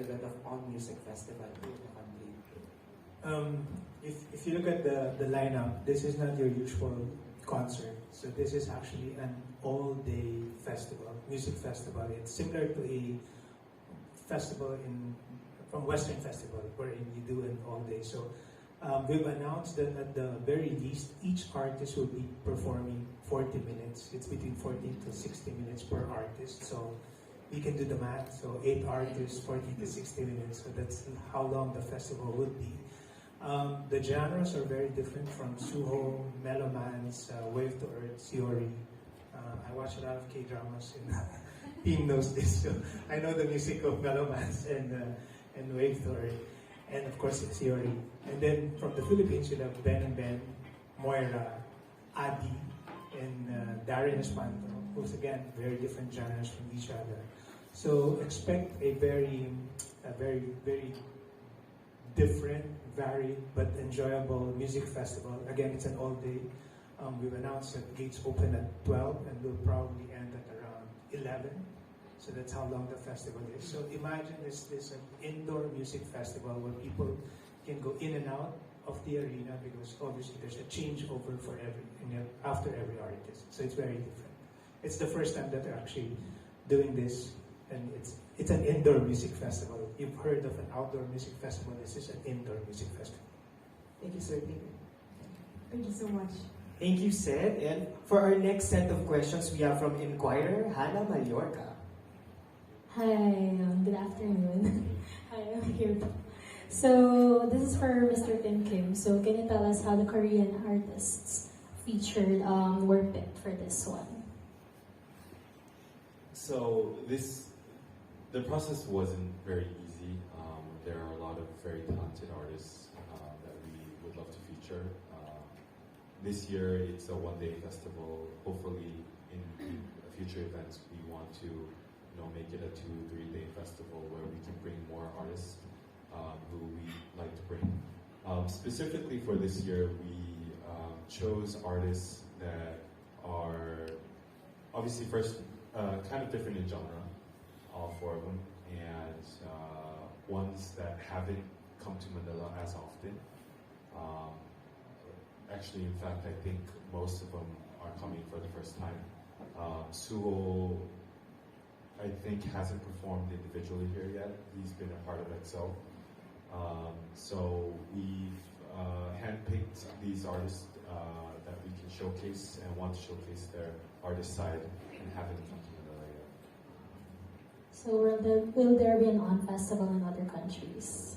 relevant of all music festival in the country? If you look at the lineup, this is not your usual concert. So this is actually an all-day festival, music festival. It's similar to a festival from Western Festival, wherein you do an all-day. So we've announced that at the very least, each artist will be performing 40 minutes. It's between 40 to 60 minutes per artist. So you can do the math. So 8 artists, 40 to 60 minutes. So that's how long the festival would be. The genres are very different from Suho, Melomans, Wave to Earth, Theory. I watch a lot of K-dramas and team knows this. So I know the music of Melomans and Wave to Earth. And of course it's Theory. And then from the Philippines you have Ben and Ben, Moira, Adi, and Darren Espanto, who's again very different genres from each other. So expect a very different, varied, but enjoyable music festival. Again, it's an all-day. We've announced that gates open at 12 and will probably end at around 11. So that's how long the festival is. So imagine this an indoor music festival where people can go in and out of the arena because obviously there's a changeover for after every artist. So it's very different. It's the first time that they're actually doing this, and it's an indoor music festival. You've heard of an outdoor music festival. This is an indoor music festival. Thank you, sir. Thank you so much. Thank you, Sid. And for our next set of questions, we have from Inquirer, Hannah Mallorca. Hi, good afternoon. Hi, I'm here. So, this is for Mr. Tim Kim. So, can you tell us how the Korean artists featured were picked for this one? So, the process wasn't very easy. There are a lot of very talented artists that we would love to feature. This year, it's a one-day festival. Hopefully, in future events, we want to make it a 2-3 day festival where we can bring more artists who we like to bring. Specifically for this year, we chose artists that are obviously first kind of different in genre, all 4 of them, and ones that haven't come to Manila as often. Actually, in fact, I think most of them are coming for the first time. Suho, I think, hasn't performed individually here yet. He's been a part of EXO. So we've handpicked these artists that we can showcase and want to showcase their artist side and haven't come to Manila yet. So will there be an on festival in other countries?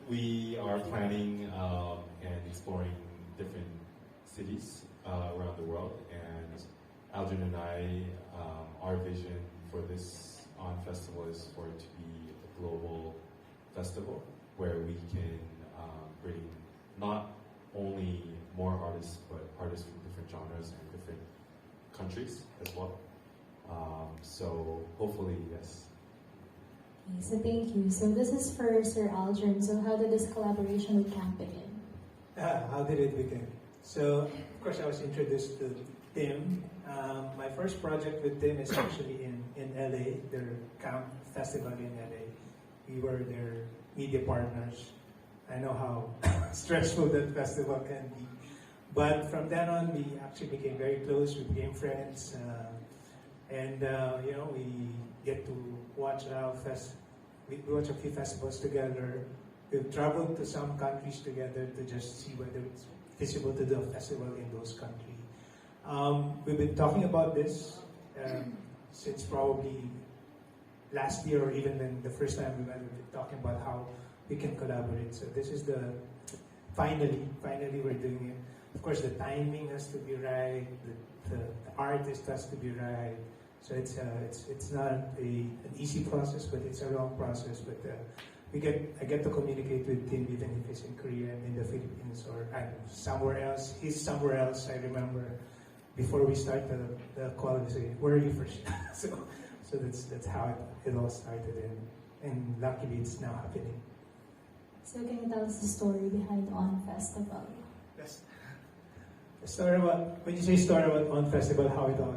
We are planning and exploring different cities around the world, and Aldrin and I, our vision for this On Festival is for it to be a global festival where we can bring not only more artists, but artists from different genres and different countries as well. So hopefully, yes. Okay, so thank you. So this is for Sir Aldrin. So how did this collaboration with Kamp begin? How did it begin? So, of course, I was introduced to Tim. My first project with Tim is actually in LA, their Kamp Festival in LA. We were their media partners. I know how stressful that festival can be. But from then on, we actually became very close. We became friends. We get to watch we watch a few festivals together. We've traveled to some countries together to just see whether it's feasible to do a festival in those countries. We've been talking about this since probably last year, or even when the first time we went, we've been talking about how we can collaborate. So this is finally we're doing it. Of course, the timing has to be right, the artist has to be right. So it's not an easy process, but it's a long process. But I get to communicate with Tim even if he's in Korea and in the Philippines or somewhere else. He's somewhere else. I remember before we start the call, we say, "Where are you first?" so that's how it all started, and luckily it's now happening. So can you tell us the story behind On Festival? Yes. The story about, when you say story about On Festival, how it all,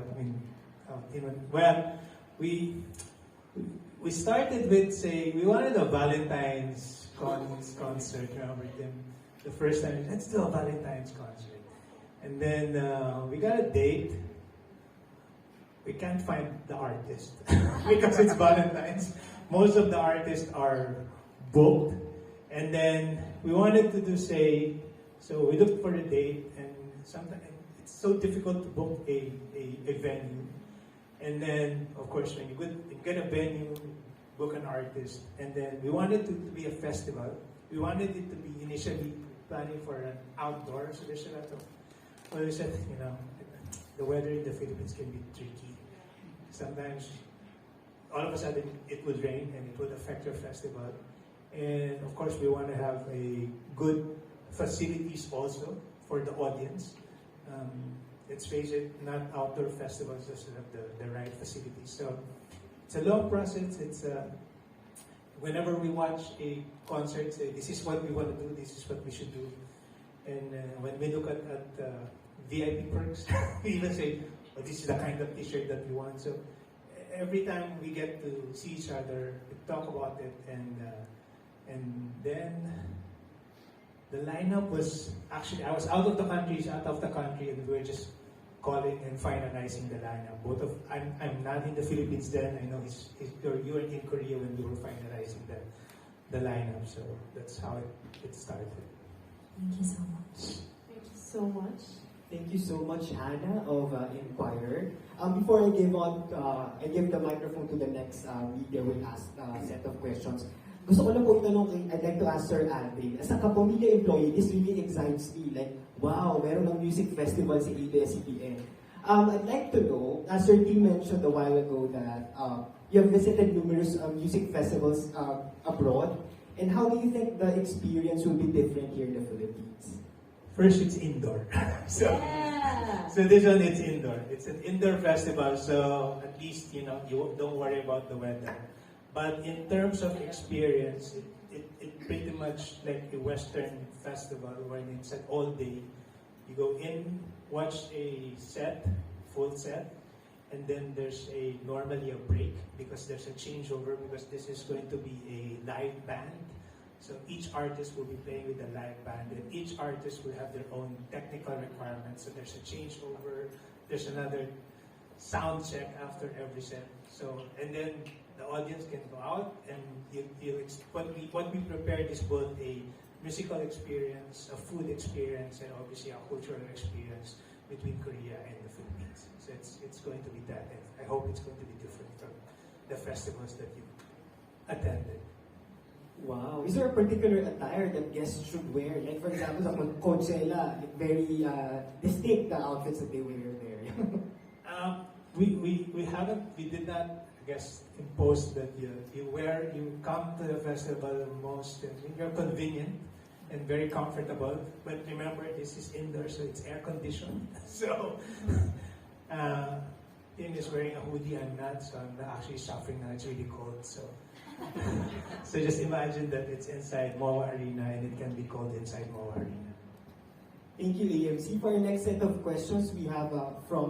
we started with say we wanted a Valentine's concert. Remember them? The first time, let's do a Valentine's concert, and then we got a date. We can't find the artist because it's Valentine's. Most of the artists are booked, and then we wanted to do so we looked for a date, and sometimes it's so difficult to book a venue. And then, of course, when you get a venue, book an artist, and then we wanted to be a festival. We wanted it to be initially planning for an outdoor, so there's a lot of, well, we said, the weather in the Philippines can be tricky. Sometimes, all of a sudden, it would rain and it would affect your festival. And of course, we want to have a good facilities also for the audience. Let's face it, not outdoor festivals just have the right facilities. So it's a long process. It's whenever we watch a concert, say this is what we want to do, this is what we should do. And when we look at VIP perks, we even say, oh, this is the kind of T-shirt that we want. So every time we get to see each other, we talk about it, and then the lineup was actually, I was out of the country, and we were just calling and finalizing the lineup. I'm not in the Philippines then. I know you were in Korea when we were finalizing the lineup. So that's how it started. Thank you so much. Thank you so much. Thank you so much, Hannah of Inquirer. Before I give the microphone to the next media will ask set of questions. Gusto ko lang po itanong, I'd like to ask Sir Alvin, as a Kapamilya employee, this really excites me. Like, wow, meron ng music festival si ABS-CBN. I'd like to know, as Sir T mentioned a while ago that you have visited numerous music festivals abroad, and how do you think the experience will be different here in the Philippines? First, it's indoor. So this one, it's indoor. It's an indoor festival, so at least, you don't worry about the weather. But in terms of experience, it pretty much like a Western festival where it's an all day. You go in, watch a full set, and then there's normally a break because there's a changeover because this is going to be a live band. So each artist will be playing with a live band, and each artist will have their own technical requirements. So there's a changeover, there's another sound check after every set. So, and then the audience can go out, and what we prepared is both a musical experience, a food experience, and obviously a cultural experience between Korea and the Philippines. So it's going to be that, and I hope it's going to be different from the festivals that you attended. Wow. Is there a particular attire that guests should wear? Like, for example, sa Coachella, very distinct the outfits that they wear there. We did not, I guess, impose that you come to the festival most, you're convenient and very comfortable. But remember, this is indoor, so it's air conditioned. So, Tim is wearing a hoodie, I'm not, so I'm not actually suffering now. It's really cold. So, so just imagine that it's inside MOA Arena, and it can be cold inside MOA Arena. Thank you, AMC. For our next set of questions, we have from